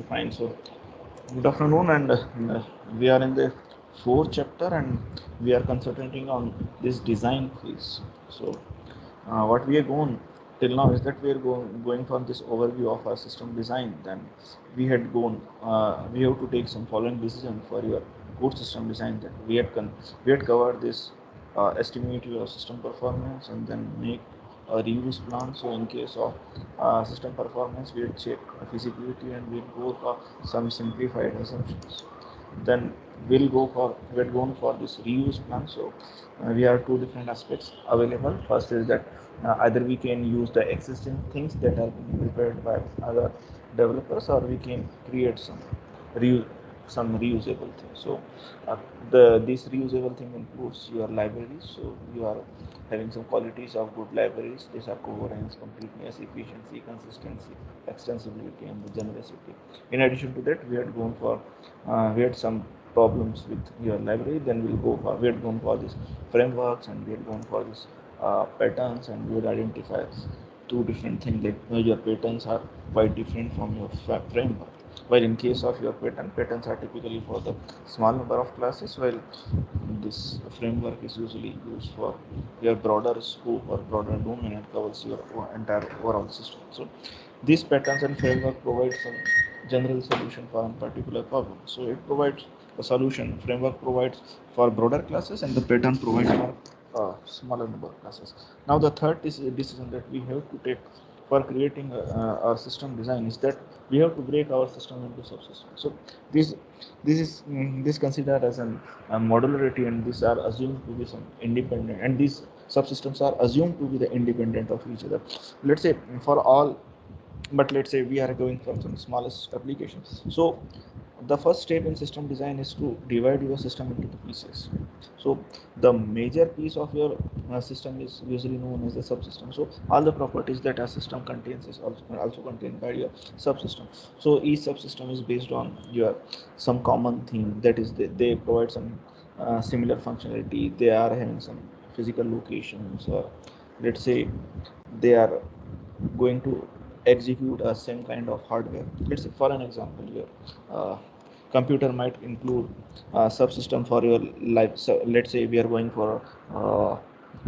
fine. So, good afternoon, and we are in the fourth chapter, and we are concentrating on this design phase. So, what we are going till now is that we are going from this overview of our system design. Then we have to take some following decision for your code system design. That we had covered this estimate your system performance and then make a reuse plan. So in case of system performance, we'll check feasibility and we'll go for some simplified assumptions. Then we're going for this reuse plan. So we have two different aspects available. First is that either we can use the existing things that are being prepared by other developers, or we can create reuse some reusable things. So uh, this reusable thing includes your libraries. So you are having some qualities of good libraries. These are coherence, completeness, efficiency, consistency, extensibility, and the generosity. In addition to that, we had some problems with your library. Then we had gone for these frameworks, and we had gone for these patterns, and we would identify two different things, like your patterns are quite different from your framework. While in case of your patterns are typically for the small number of classes, while this framework is usually used for your broader scope or broader domain and covers your entire overall system. So these patterns and framework provide some general solution for a particular problem. So it provides a solution. Framework provides for broader classes, and the pattern provides for smaller number of classes. Now the third decision that we have to take for creating our system design is that we have to break our system into subsystems. So this this considered as a modularity, and these are assumed to be some independent, and these subsystems are assumed to be the independent of each other. Let's say for all, but let's say we are going from some smallest applications. So the first step in system design is to divide your system into the pieces. So the major piece of your system is usually known as the subsystem. So all the properties that a system contains is also contained by your subsystem. So each subsystem is based on your some common theme, that is they provide some similar functionality. They are having some physical locations, or let's say they are going to execute a same kind of hardware. Let's say, for an example, your computer might include a subsystem for your life. So let's say we are going for a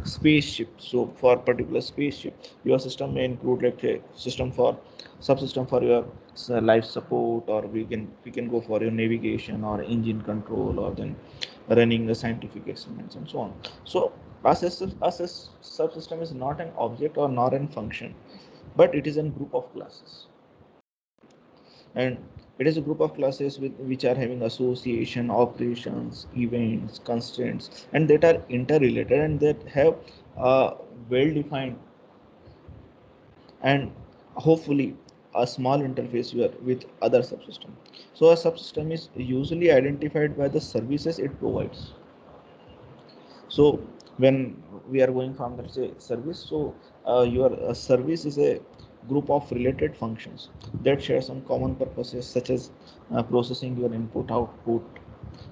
spaceship. So for particular spaceship, your system may include like a system for subsystem for your life support, or we can go for your navigation or engine control, or then running the scientific experiments and so on. So a subsystem is not an object or not an function, but it is a group of classes, and it is a group of classes with which are having association, operations, events, constraints, and that are interrelated, and that have a well defined and hopefully a small interface with other subsystem. So a subsystem is usually identified by the services it provides. So when we are going from, let's say, service, so your service is a group of related functions that share some common purposes, such as processing your input output,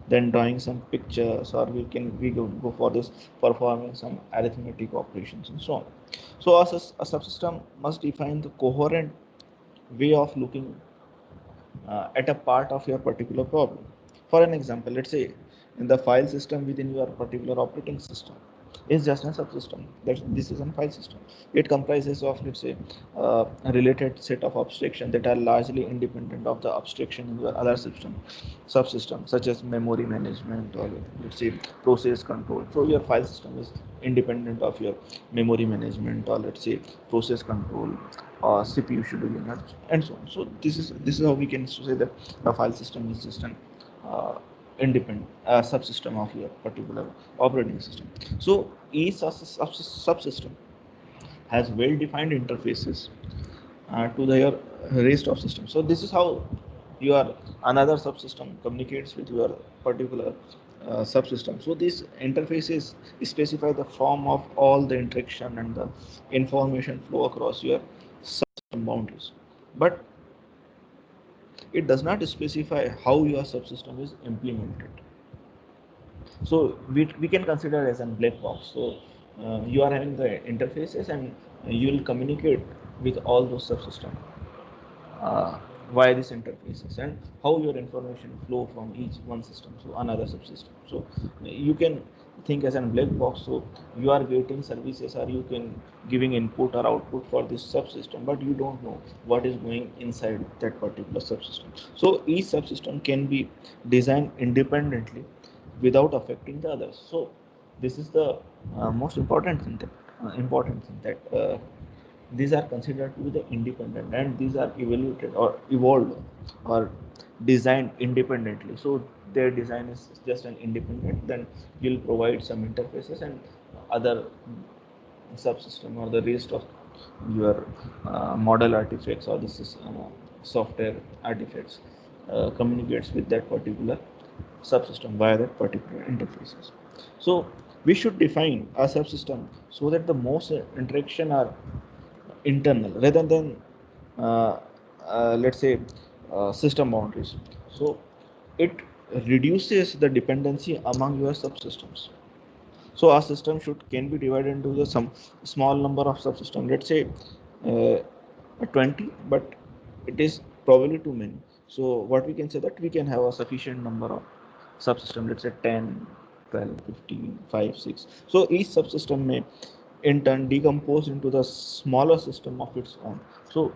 then drawing some pictures, or we go for this performing some arithmetic operations and so on. So a subsystem must define the coherent way of looking at a part of your particular problem. For an example, let's say in the file system within your particular operating system is just a subsystem. That this is a file system. It comprises of, let's say, a related set of abstractions that are largely independent of the abstraction in your other subsystem, such as memory management, or let's say process control. So your file system is independent of your memory management, or let's say process control, CPU scheduling, and so on. So this is how we can say that a file system is just an uh, independent subsystem of your particular operating system. So each subsystem has well-defined interfaces to the rest of system. So this is how your another subsystem communicates with your particular subsystem. So these interfaces specify the form of all the interaction and the information flow across your subsystem boundaries. But it does not specify how your subsystem is implemented. So we can consider as a black box. So you are having the interfaces, and you will communicate with all those subsystems. why these interfaces and how your information flow from each one system so another subsystem. So you can think as a black box. So you are getting services or you can giving input or output for this subsystem, but you don't know what is going inside that particular subsystem. So each subsystem can be designed independently without affecting the others. So this is the most important thing that these are considered to be the independent, and these are evaluated or evolved or designed independently. So their design is just an independent, then you'll provide some interfaces and other subsystem or the rest of your model artifacts or this is software artifacts communicates with that particular subsystem via that particular interfaces. So we should define a subsystem so that the most interaction are internal rather than uh, let's say system boundaries. So it reduces the dependency among your subsystems. So our system should can be divided into the some small number of subsystems. Let's say 20, but it is probably too many. So what we can say that we can have a sufficient number of subsystem. Let's say 10, 12, 15, 5, 6. So each subsystem may in turn decompose into the smaller system of its own. So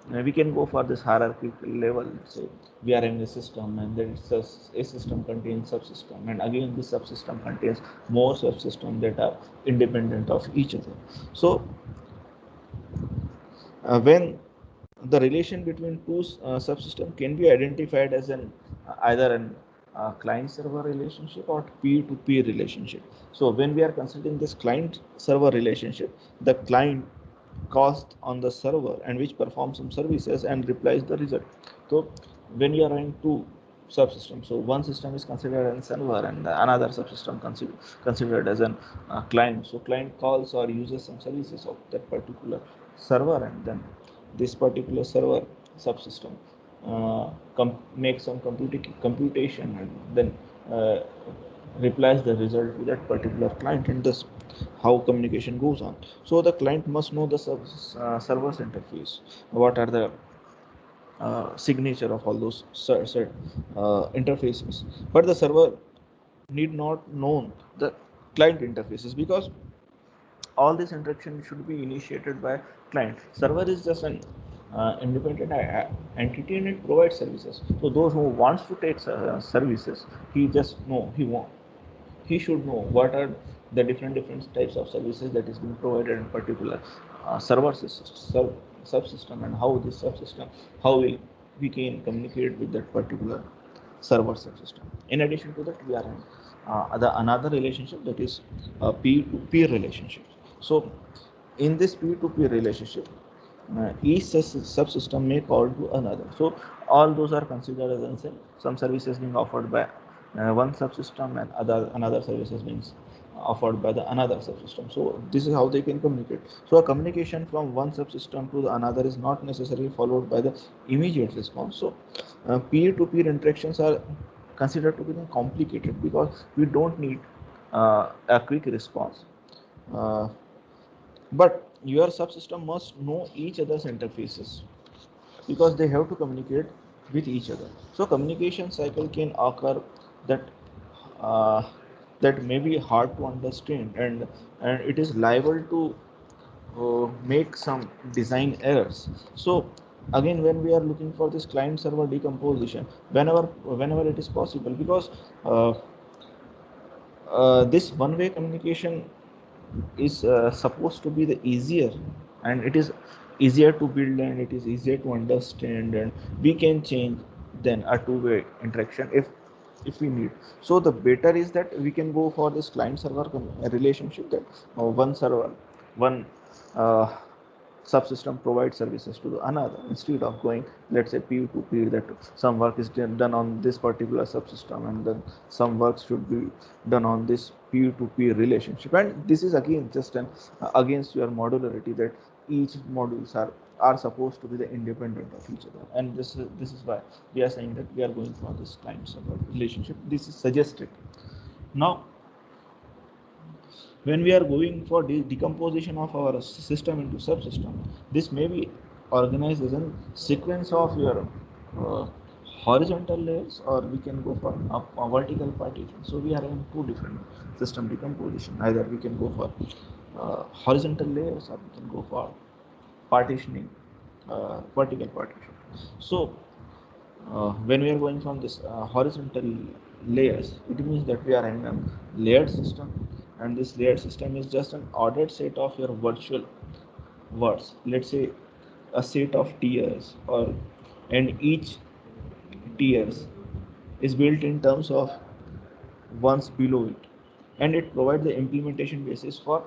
we can go for this hierarchical level. So we are in a system, and then it's a system contains subsystem, and again this subsystem contains more subsystems that are independent of each other. So when the relation between two subsystem can be identified as an either an client server relationship or peer-to-peer relationship. So when we are considering this client server relationship, the client calls on the server and which performs some services and replies the result. So when you are running two subsystems, so one system is considered as server and another subsystem considered as an client. So client calls or uses some services of that particular server, and then this particular server subsystem makes some computation and then uh, replies the result to that particular client, and this how communication goes on. So the client must know the server's interface, what are the signature of all those interfaces, but the server need not know the client interfaces, because all this interaction should be initiated by client. Server is just an independent entity, and it provides services. So those who wants to take services, he just know he should know what are the different types of services that is being provided in particular subsystem, and how this subsystem, how we can communicate with that particular server subsystem. In addition to that, we are in another relationship, that is a peer-to-peer relationship. So in this peer-to-peer relationship, each subsystem may call to another. So all those are considered as some services being offered by one subsystem, and another services being offered by the another subsystem. So this is how they can communicate. So a communication from one subsystem to the another is not necessarily followed by the immediate response. So peer-to-peer interactions are considered to be complicated because we don't need a quick response. Uh, but your subsystem must know each other's interfaces because they have to communicate with each other. So communication cycle can occur that uh, that may be hard to understand, and it is liable to make some design errors. So again, when we are looking for this client server decomposition, whenever it is possible, because uh, this one way communication is supposed to be the easier, and it is easier to build, and it is easier to understand, and we can change than a two-way interaction if we need. So the better is that we can go for this client server relationship, that one server, one uh, subsystem provides services to another, instead of going, let's say, peer to peer, that some work is done on this particular subsystem and then some work should be done on this peer to peer relationship. And this is again just an against your modularity, that each modules are supposed to be the independent of each other. And this is why we are saying that we are going for this client server relationship. This is suggested. Now when we are going for decomposition of our system into subsystem, this may be organized as a sequence of your uh, horizontal layers, or we can go for a vertical partition. So we are having two different system decomposition. Either we can go for horizontal layers, or we can go for partitioning, vertical partition. So when we are going from this horizontal layers, it means that we are having a layered system, and this layered system is just an ordered set of your virtual words. Let's say a set of tiers, or and each tiers is built in terms of ones below it, and it provides the implementation basis for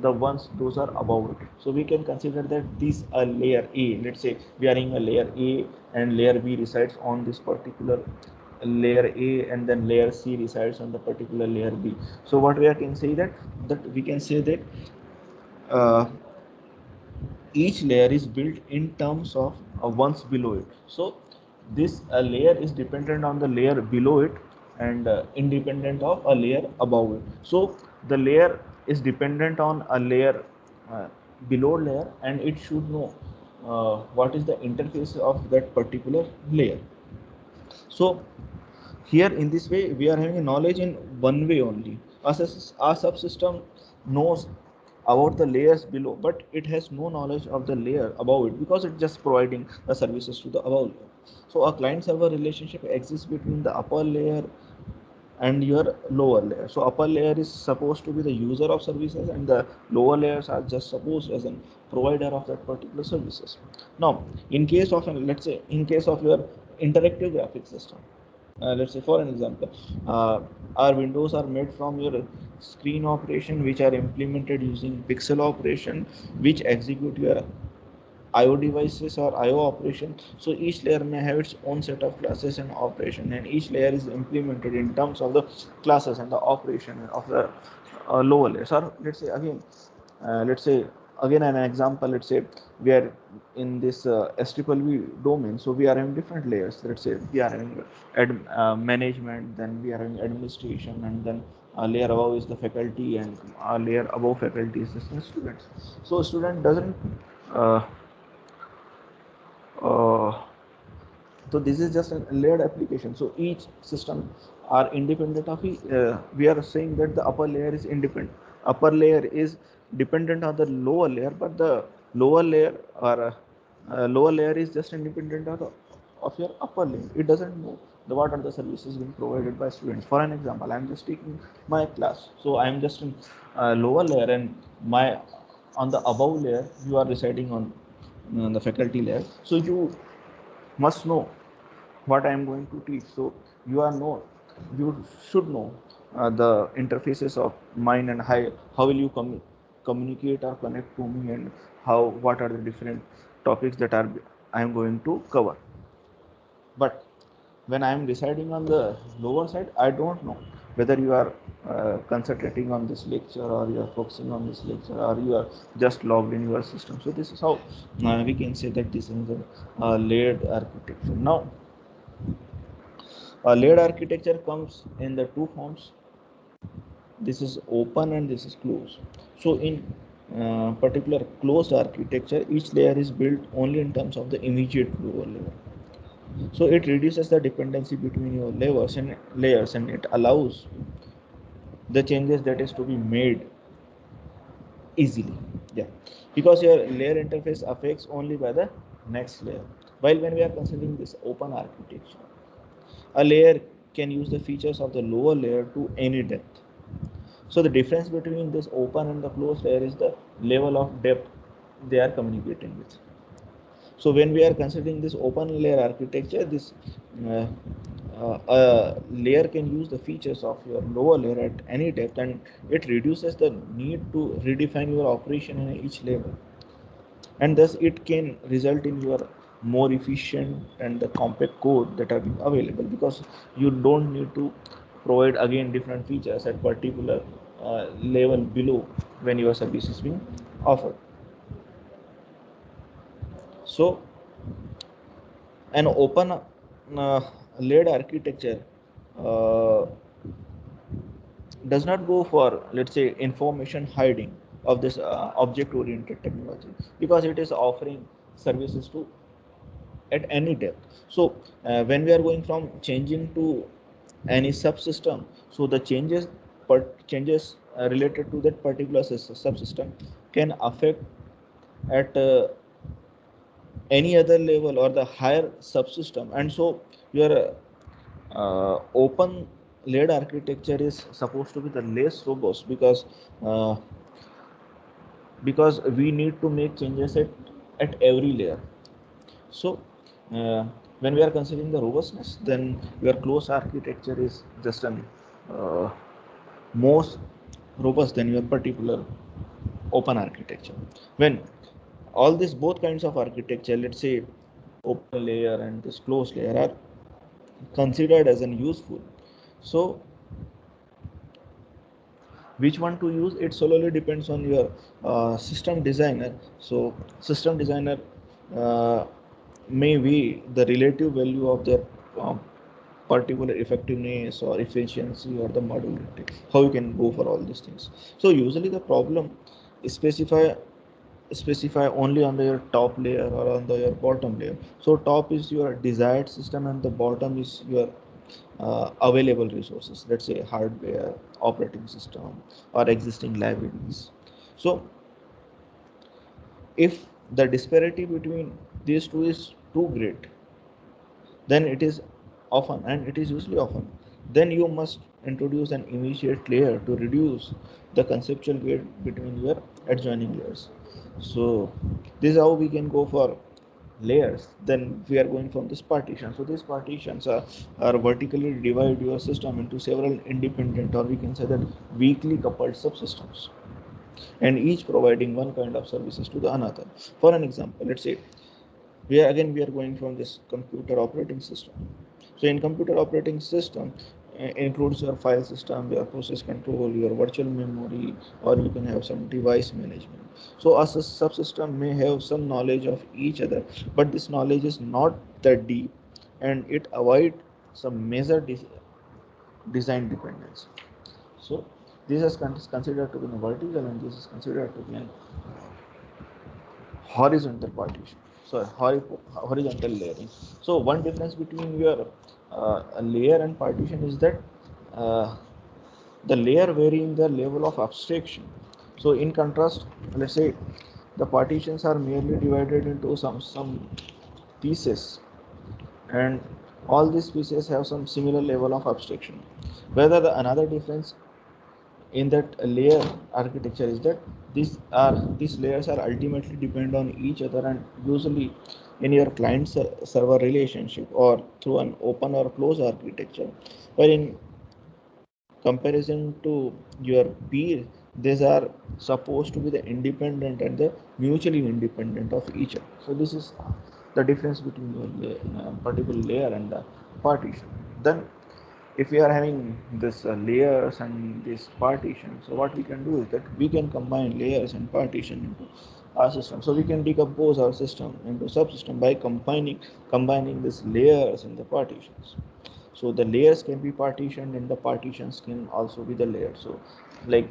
the ones those are above it. So we can consider that these are layer A. Let's say we are in a layer A, and layer B resides on this particular layer A, and then layer C resides on the particular layer B. So what we can say that we can say that uh, each layer is built in terms of ones below it. So this layer is dependent on the layer below it, and independent of a layer above it. So the layer is dependent on a layer uh, below layer, and it should know what is the interface of that particular layer. So here in this way we are having a knowledge in one way only. Our subsystem knows about the layers below, but it has no knowledge of the layer above it, because it's just providing the services to the above layer. So a client server relationship exists between the upper layer and your lower layer. So upper layer is supposed to be the user of services, and the lower layers are just supposed as a provider of that particular services. Now in case of let's say in case of your interactive graphics system, let's say for an example, our windows are made from your screen operation, which are implemented using pixel operation, which execute your IO devices or IO operation. So each layer may have its own set of classes and operation, and each layer is implemented in terms of the classes and the operation of the lower layers. Or let's say again an example. Let's say we are in this SVV domain, so we are having different layers. Let's say we are having management, then we are having administration, and then a layer above is the faculty, and a layer above faculty is the students. So student doesn't uh, uh, so this is just a layered application. So each system are independent of we are saying that the upper layer is independent. Upper layer is dependent on the lower layer, but the lower layer or lower layer is just independent of your upper layer. It doesn't know what are the services being provided by students. For an example, I am just taking my class. So I am just in lower layer, and my on the above layer you are residing on the faculty layer. So you must know what I am going to teach. So you should know the interfaces of mine, and how will you communicate or connect to me, and what are the different topics that are I am going to cover. But when I am deciding on the lower side, I don't know whether you are concentrating on this lecture, or you are focusing on this lecture, or you are just logged in your system. So this is how we can say that this is a layered architecture. Now a layered architecture comes in the two forms. This is open and this is closed. So in particular closed architecture, each layer is built only in terms of the immediate lower layer. So it reduces the dependency between your layers, and it allows the changes that is to be made easily. Yeah, because your layer interface affects only by the next layer. While when we are considering this open architecture, a layer can use the features of the lower layer to any depth. So the difference between this open and the closed layer is the level of depth they are communicating with. So when we are considering this open layer architecture, this uh, layer can use the features of your lower layer at any depth, and it reduces the need to redefine your operation in each level, and thus it can result in your more efficient and the compact code that are available, because you don't need to provide again different features at particular level below when your service is being offered. So an open layered architecture uh, does not go for, let's say, information hiding of this object oriented technology, because it is offering services to at any depth. So when we are going from changing to any subsystem, so the changes related to that particular subsystem can affect at any other level or the higher subsystem. And so your open layered architecture is supposed to be the less robust, uh, because we need to make changes at every layer. So uh, when we are considering the robustness, then your closed architecture is just an uh, most robust than your particular open architecture. When all these both kinds of architecture, let's say open layer and this closed layer, are considered as an useful, so which one to use, it solely depends on your system designer. So system designer uh, may weigh the relative value of their um, particular effectiveness or efficiency or the modularity, how you can go for all these things. So usually the problem specify specify only on the your top layer or on the your bottom layer. So top is your desired system and the bottom is your available resources, let's say hardware, operating system, or existing libraries. So if the disparity between these two is too great, then it is often, and it is usually often, then you must introduce an immediate layer to reduce the conceptual weight between your adjoining layers. So this is how we can go for layers. Then we are going from this partition. So these partitions are vertically divide your system into several independent, or we can say that weakly coupled subsystems, and each providing one kind of services to the another. For an example, let's say we are going from this computer operating system. So in computer operating system includes your file system, your process control, your virtual memory, or you can have some device management. So a subsystem may have some knowledge of each other, but this knowledge is not that deep, and it avoid some major design dependence. So this is considered to be a vertical, and this is considered to be an horizontal partition. So horizontal layering. So one difference between your layer and partition is that uh, the layer vary in the level of abstraction. So in contrast, let's say the partitions are merely divided into some pieces, and all these pieces have some similar level of abstraction. Whether the another difference in that layer architecture is that these layers are ultimately depend on each other, and usually in your client server relationship or through an open or closed architecture, where in comparison to your peer, these are supposed to be the independent and the mutually independent of each other. So this is the difference between your particular layer and the partition. Then if we are having this layers and this partition, so what we can do is that we can combine layers and partition into our system. So we can decompose our system into subsystem by combining these layers and the partitions. So the layers can be partitioned and the partitions can also be the layers. So like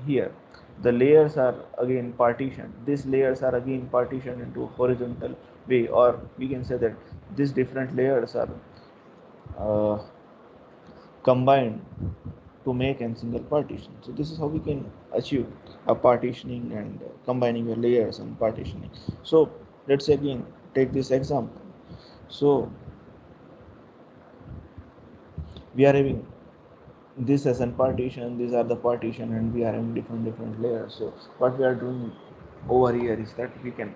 here, the layers are again partitioned, these layers are again partitioned into horizontal way, or we can say that these different layers are uh, combined to make a single partition. So this is how we can achieve a partitioning and combining your layers and partitioning. So let's again take this example. So we are having this as a partition, these are the partition, and we are having different layers. So what we are doing over here is that we can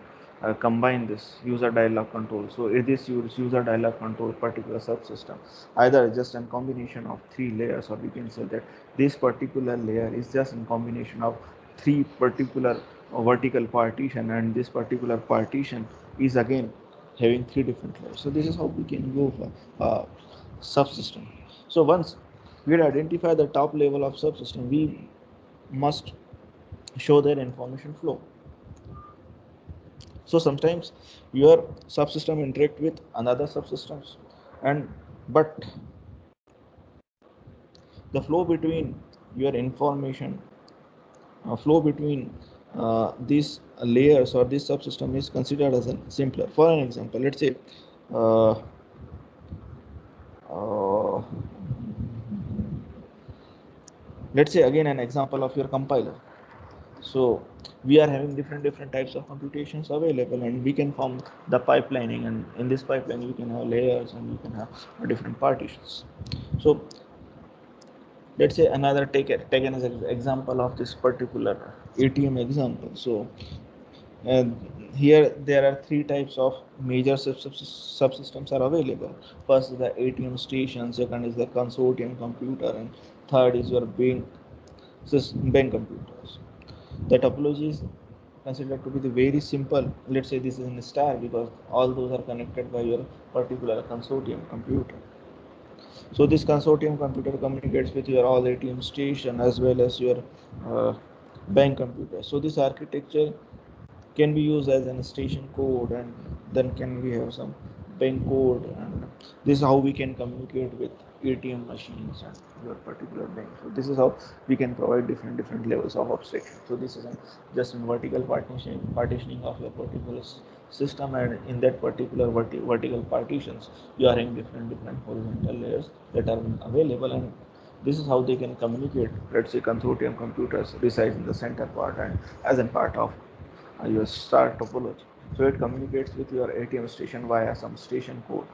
combine this user dialog control. So it is user dialog control particular subsystem, either just a combination of three layers, or we can say that this particular layer is just a combination of three particular vertical partition, and this particular partition is again having three different layers. So this is how we can go for subsystem. So once we identify the top level of subsystem, we must show their information flow. So sometimes your subsystem interact with another subsystems, and but the flow between your information flow between these layers or this subsystem is considered as a simpler. For an example, let's say uh, uh, let's say again an example of your compiler. So we are having different types of computations available, and we can form the pipelining, and in this pipeline we can have layers and we can have different partitions. So let's say another take an example of this particular ATM example. So here there are three types of major subsystems are available. First is the ATM station, second is the consortium computer, and third is your bank computers. The topology is considered to be the very simple. Let's say this is in a star because all those are connected by your particular consortium computer. So this consortium computer communicates with your all ATM station as well as your uh, bank computer. So this architecture can be used as an station code, and then can we have some bank code, and this is how we can communicate with ATM machines and your particular bank. So this is how we can provide different levels of abstraction. So this is just a vertical partitioning of your particular system, and in that particular vertical partitions you are having different horizontal layers that are available, and this is how they can communicate. Let's say consortium computers reside in the center part and as a part of your star topology. So it communicates with your ATM station via some station code,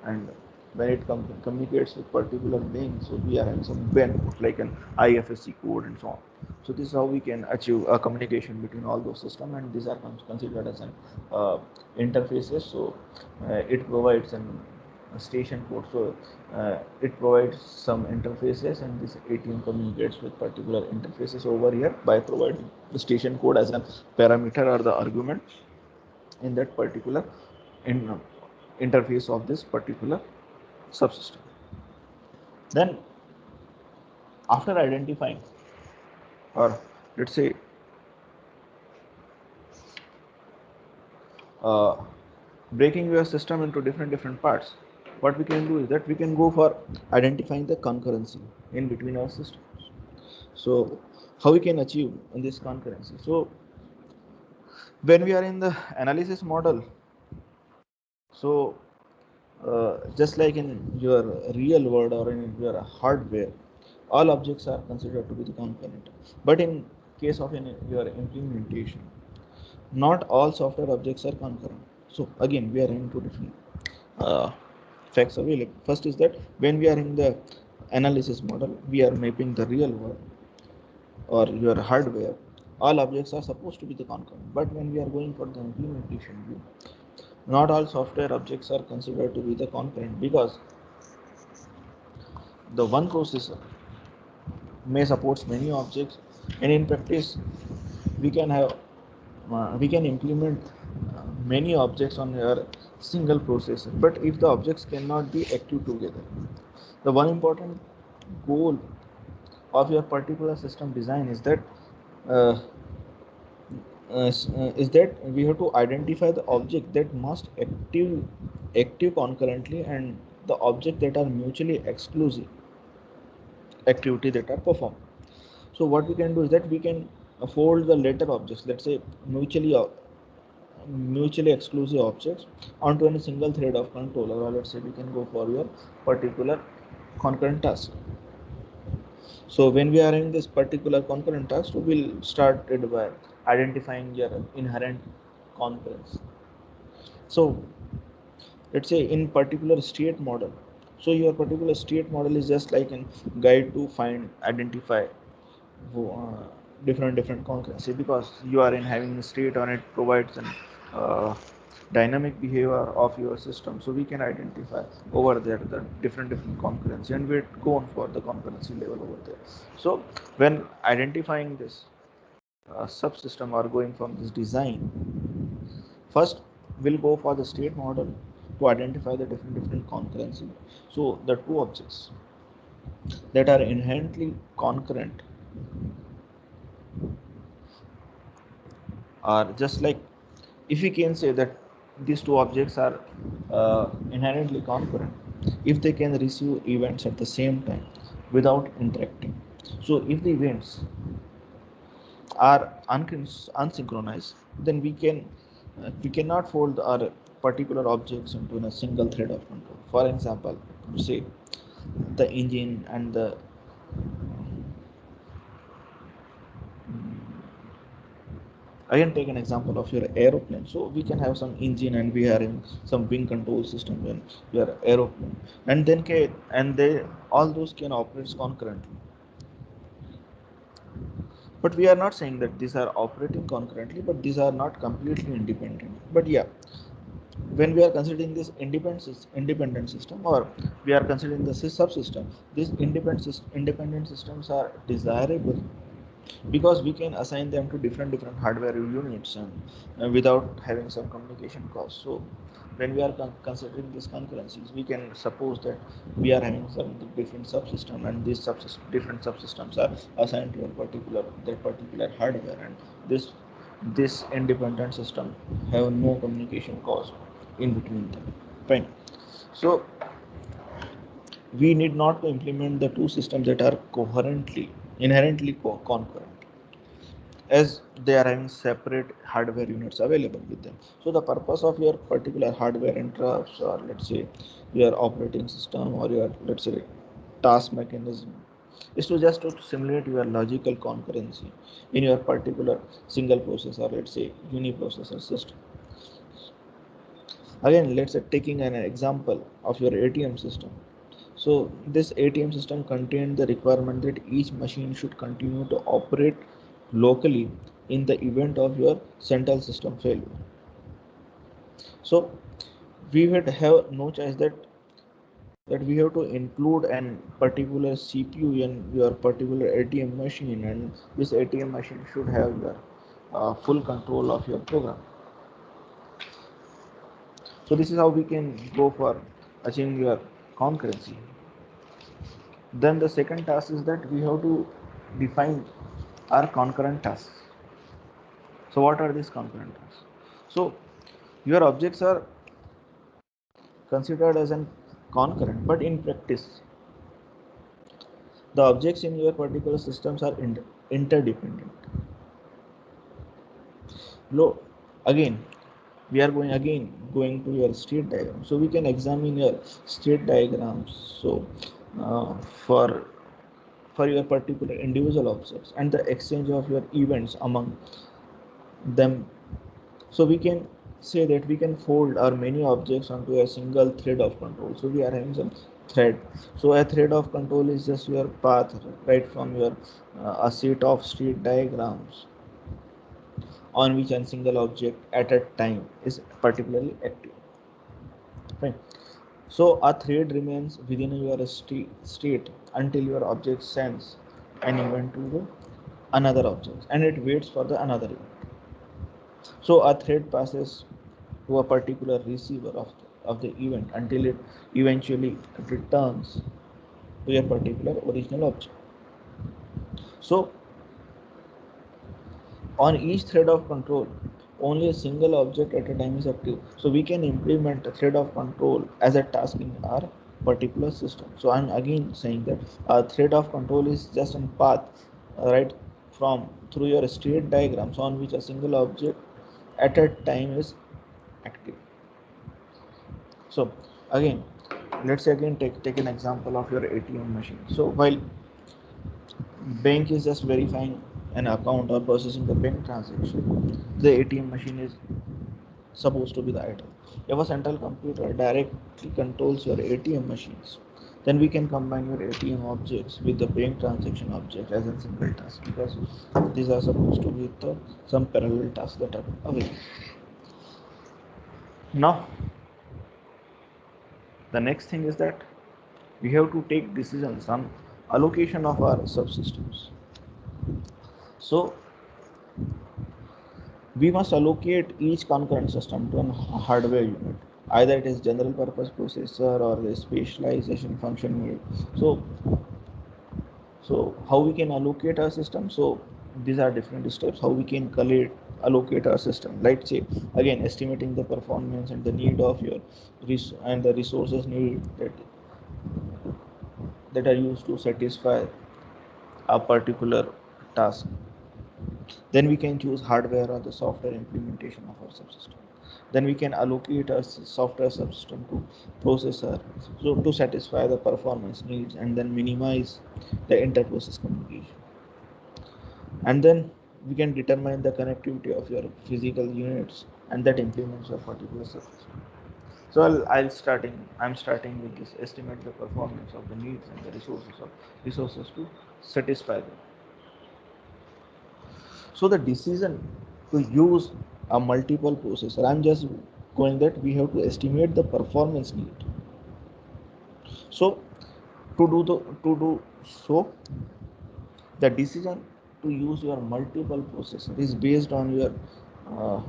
and when it communicates with particular bank, so we are having some bank code like an IFSC code and so on. So this is how we can achieve a communication between all those systems, and these are considered as an interfaces. So it provides an a station code. So it provides some interfaces, and this ATM communicates with particular interfaces over here by providing the station code as a parameter or the argument in that particular in, interface of this particular subsystem. Then after identifying, or let's say uh, breaking your system into different parts, what we can do is that we can go for identifying the concurrency in between our systems. So how we can achieve in this concurrency? So when we are in the analysis model, so just like in your real world or in your hardware, all objects are considered to be the concurrent. But in case of your implementation, not all software objects are concurrent. So again, we are in two different uh, facts available. First is that when we are in the analysis model, we are mapping the real world or your hardware. All objects are supposed to be the concurrent. But when we are going for the implementation view, not all software objects are considered to be the concurrent, because the one processor may supports many objects, and in practice we can have we can implement many objects on your single processor. But if the objects cannot be active together, the one important goal of your particular system design is that uh, we have to identify the object that must active concurrently, and the object that are mutually exclusive activity that are performed. So what we can do is that we can fold the later objects, let's say mutually exclusive objects, onto a single thread of controller, or let's say we can go for your particular concurrent task. So when we are in this particular concurrent task, we will start it by identifying your inherent concurrence. So let's say in particular state model, so your particular state model is just like a guide to find identify uh, different concurrency, because you are in having a state on it provides an uh, dynamic behavior of your system, so we can identify over there the different concurrency, and we go on for the concurrency level over there. So when identifying this subsystem or going from this design, first we'll go for the state model to identify the different concurrency. So the two objects that are inherently concurrent are just like, if we can say that these two objects are inherently concurrent if they can receive events at the same time without interacting. So if the events are unsynchronized, then we cannot fold our particular objects into a single thread of control. For example, say the engine and the again take an example of your aeroplane. So we can have some engine and we are in some wing control system when we are aeroplane, and then they all those can operate concurrently. But we are not saying that these are operating concurrently, but these are not completely independent. But yeah, when we are considering this independent system, or we are considering the subsystem, these independent systems are desirable because we can assign them to different hardware units, and without having some communication costs. So when we are considering these concurrencies, we can suppose that we are having some different subsystem, and these different subsystems are assigned to a particular hardware, and this independent system have no communication cost in between them. Fine. So we need not to implement the two systems that are inherently concurrent, as they are having separate hardware units available with them. So the purpose of your particular hardware interrupts, or let's say your operating system, or your, let's say, task mechanism, is to just to simulate your logical concurrency in your particular single processor, let's say uniprocessor system. Again, let's say taking an example of your ATM system. So this ATM system contained the requirement that each machine should continue to operate locally in the event of your central system failure. So we would have no choice that we have to include an particular CPU in your particular ATM machine, and this ATM machine should have your full control of your program. So this is how we can go for achieving your concurrency. Then the second task is that we have to define our concurrent tasks. So what are these concurrent tasks? So your objects are considered as an concurrent, but in practice, the objects in your particular systems are interdependent. Again, we are going to your state diagram. So we can examine your state diagrams. So uh, for for your particular individual objects and the exchange of your events among them. So we can say that we can fold our many objects onto a single thread of control. So we are having some thread. So a thread of control is just your path right from your a set of state diagrams on which a single object at a time is particularly active. Right. So a thread remains within your state until your object sends an event to the another object, and it waits for the another event. So a thread passes to a particular receiver of the event until it eventually returns to a particular original object. So on each thread of control, only a single object at a time is active. So we can implement a thread of control as a task in our particular system. So I'm again saying that a thread of control is just a path right from through your state diagrams on which a single object at a time is active. So again, let's again take an example of your ATM machine. So while bank is just verifying an account or processing the bank transaction, the ATM machine is supposed to be the idle. If a central computer directly controls your ATM machines, then we can combine your ATM objects with the bank transaction object as a single task, because these are supposed to be some parallel tasks that are available. Now the next thing is that we have to take decisions on allocation of our subsystems. So we must allocate each concurrent system to a hardware unit. Either it is general purpose processor or the specialization function unit. So how we can allocate our system? So these are different steps how we can allocate our system. Let's say again estimating the performance and the need of your and the resources needed that are used to satisfy a particular task. Then we can choose hardware or the software implementation of our subsystem. Then we can allocate a software subsystem to processor so to satisfy the performance needs and then minimize the inter-process communication. And then we can determine the connectivity of your physical units and that implements a particular subsystem. So I'm starting with this estimate the performance of the needs and the resources to satisfy them. So the decision to use a multiple processor, I'm just going that we have to estimate the performance need. So to do so, the decision to use your multiple processor is based on your uh,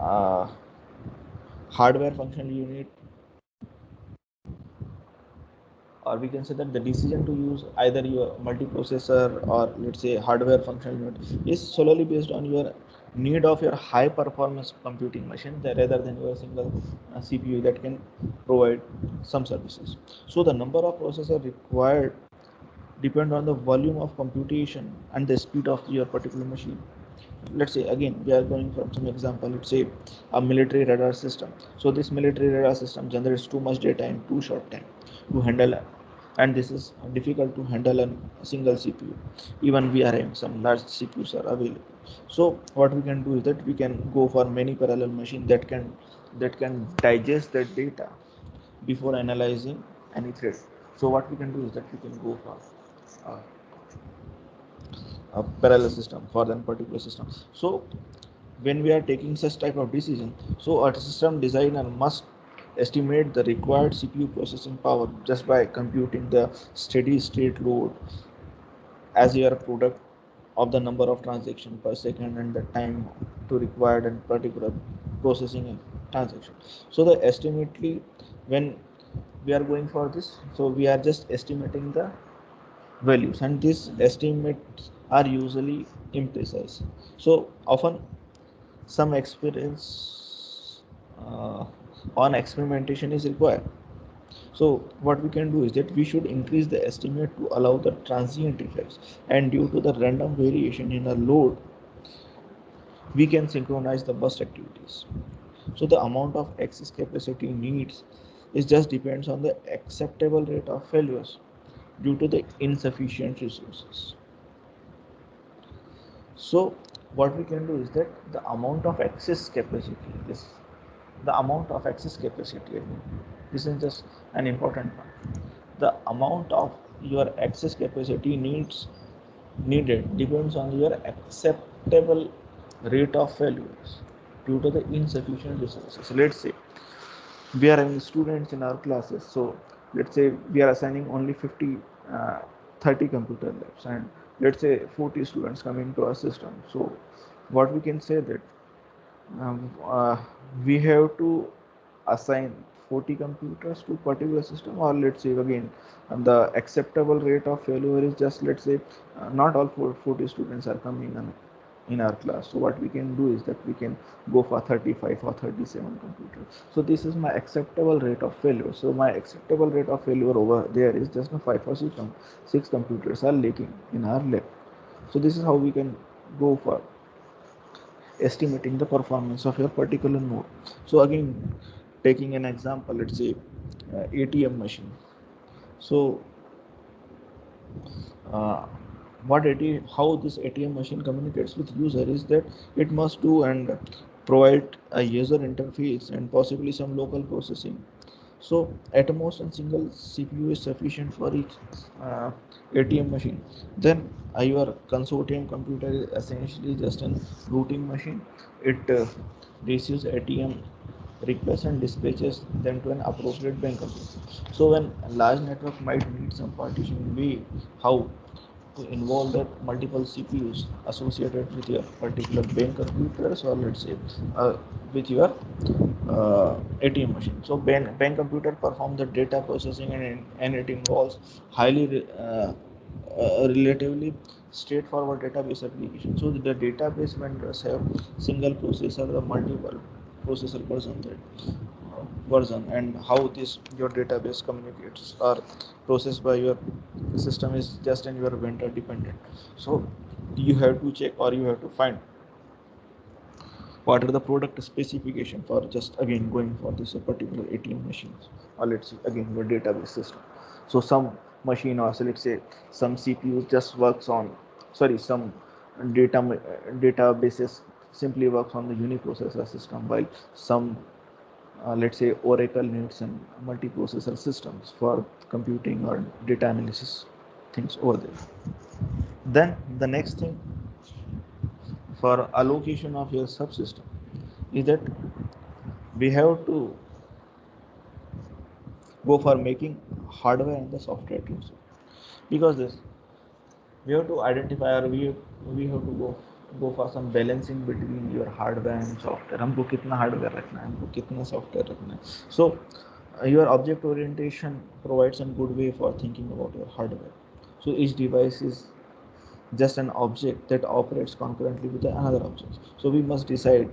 uh, hardware functional unit, or we can say that the decision to use either your multiprocessor or let's say hardware functional unit is solely based on your need of your high performance computing machine rather than your single CPU that can provide some services. So the number of processors required depend on the volume of computation and the speed of your particular machine. Let's say again we are going from some example, let's say a military radar system. So this military radar system generates too much data in too short time to handle, and this is difficult to handle on a single CPU. Even we are having some large CPUs are available. So what we can do is that we can go for many parallel machine that can digest that data before analyzing any thread. So what we can do is that we can go for uh, a parallel system for that particular system. So when we are taking such type of decision, so a system designer must estimate the required CPU processing power just by computing the steady state load as your product of the number of transactions per second and the time to required and particular processing transaction. So the estimately, when we are going for this, so we are just estimating the values, and these estimates are usually imprecise. So often some experience on experimentation is required. So what we can do is that we should increase the estimate to allow the transient effects, and due to the random variation in a load we can synchronize the burst activities. So the amount of excess capacity needs is just depends on the acceptable rate of failures due to the insufficient resources. So what we can do is that the amount of excess capacity is the amount of excess capacity. This is just an important one. The amount of your excess capacity needed depends on your acceptable rate of failures due to the insufficient resources. Let's say we are having students in our classes, so let's say we are assigning only 50 uh, 30 computer labs, and let's say 40 students come into our system. So what we can say that um, uh, we have to assign 40 computers to particular system, or let's say again the acceptable rate of failure is just, let's say not all 40 students are coming in our class. So what we can do is that we can go for 35 or 37 computers. So this is my acceptable rate of failure. So my acceptable rate of failure over there is just 5 or 6 computers are leaking in our lab. So this is how we can go for estimating the performance of your particular node. So again, taking an example, let's say ATM machine. So uh, how this ATM machine communicates with user is that it must do and provide a user interface and possibly some local processing. So at most a single CPU is sufficient for each uh, ATM machine. Then your consortium computer is essentially just a routing machine. It receives ATM requests and dispatches them to an appropriate bank computer. So when a large network might need some partition way how to involve the multiple CPUs associated with your particular bank computers, or let's say with your ATM machine. So bank computer perform the data processing, and it involves highly relatively straightforward database application. So the database vendors have single processor or multiple processor version, and how this your database communicates or processed by your system is just in your vendor dependent. So you have to check or you have to find what are the product specification for just again going for this particular ATM machines, or let's say again your database system. So some machine, or so let's say some CPUs just works on, sorry, some data databases simply works on the uniprocessor system, while some let's say Oracle needs some multiprocessor systems for computing or data analysis things over there. Then the next thing for allocation of your subsystem is that we have to go for making hardware and the software teams, because this we have to identify, or we have to go for some balancing between your hardware and software. हमको कितना hardware रखना है, हमको कितना software रखना है. So your object orientation provides a good way for thinking about your hardware. So each device is just an object that operates concurrently with another object. So we must decide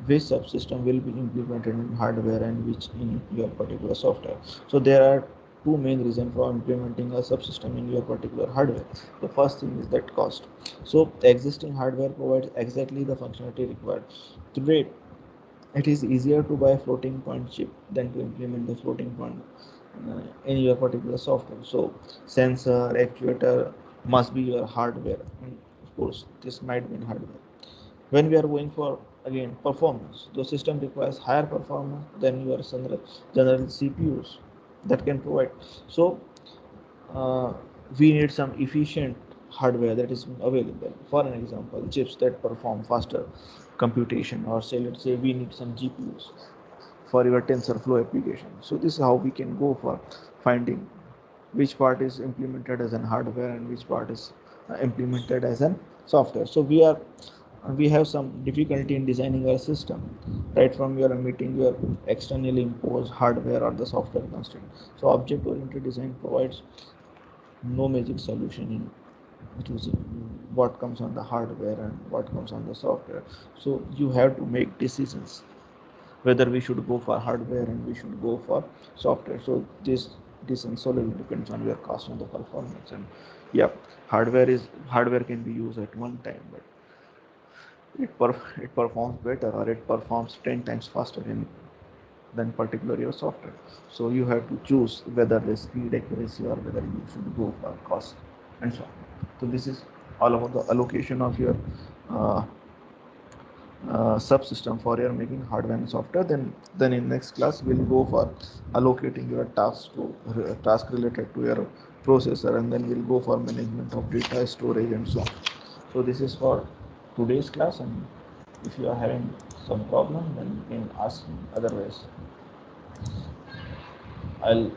which subsystem will be implemented in hardware and which in your particular software. So there are two main reasons for implementing a subsystem in your particular hardware. The first thing is that cost. So existing hardware provides exactly the functionality required. Today, it is easier to buy a floating point chip than to implement the floating point in your particular software. So sensor, actuator must be your hardware. And of course, this might be in hardware. When we are going for again performance, the system requires higher performance than your general CPUs that can provide. So uh, we need some efficient hardware that is available. For an example, chips that perform faster computation, or say let's say we need some GPUs for your TensorFlow application. So this is how we can go for finding which part is implemented as an hardware and which part is implemented as an software. So we have some difficulty in designing our system right from your meeting your externally imposed hardware or the software constraint. So object oriented design provides no magic solution in choosing what comes on the hardware and what comes on the software. So you have to make decisions whether we should go for hardware and we should go for software. So this decision solely depends on your cost and the performance. And yeah, hardware can be used at one time, but it performs better, or it performs 10 times faster than particular your software. So you have to choose whether the speed, accuracy, or whether you should go for cost and so on. So this is all about the allocation of your uh, subsystem for your making hardware and software. Then in next class we'll go for allocating your tasks to task related to your processor, and then we'll go for management of data storage and so on. So this is for today's class, and if you are having some problem then you can ask me. Otherwise I'll